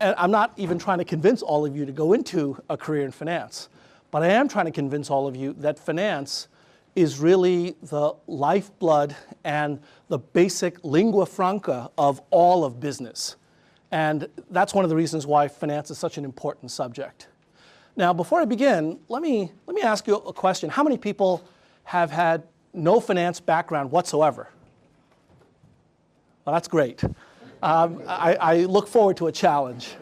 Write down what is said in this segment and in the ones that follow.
And I'm not even trying to convince all of you to go into a career in finance, but I am trying to convince all of you that finance is really the lifeblood and the basic lingua franca of all of business. And that's one of the reasons why finance is such an important subject. Now, before I begin, let me ask you a question. How many people have had no finance background whatsoever? Well, that's great. I look forward to a challenge.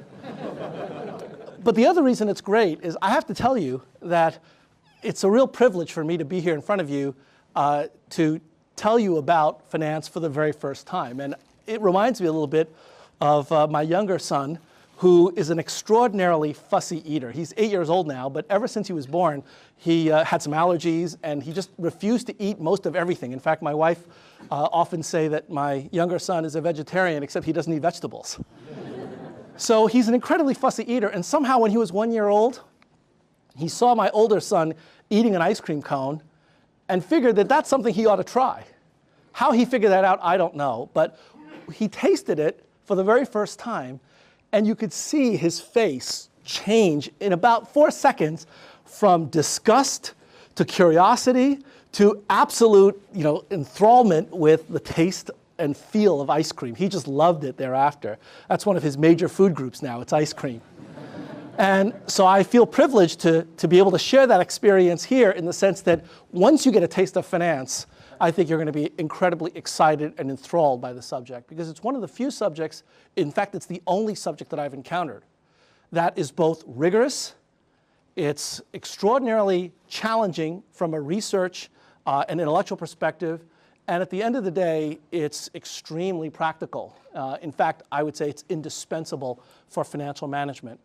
But the other reason it's great is I have to tell you that it's a real privilege for me to be here in front of you to tell you about finance for the very first time. And it reminds me a little bit of my younger son, who is an extraordinarily fussy eater. He's 8 years old now, but ever since he was born, he had some allergies, and he just refused to eat most of everything. In fact, my wife often say that my younger son is a vegetarian, except he doesn't eat vegetables. So he's an incredibly fussy eater, and somehow when he was 1 year old, he saw my older son eating an ice cream cone and figured that that's something he ought to try. How he figured that out, I don't know, but he tasted it for the very first time, and you could see his face change in about 4 seconds from disgust to curiosity to absolute, enthrallment with the taste and feel of ice cream. He just loved it thereafter. That's one of his major food groups now, it's ice cream. And so I feel privileged to be able to share that experience here in the sense that once you get a taste of finance, I think you're going to be incredibly excited and enthralled by the subject, because it's one of the few subjects, in fact, it's the only subject that I've encountered that is both rigorous, it's extraordinarily challenging from a research and intellectual perspective, and at the end of the day, it's extremely practical. In fact, I would say it's indispensable for financial management.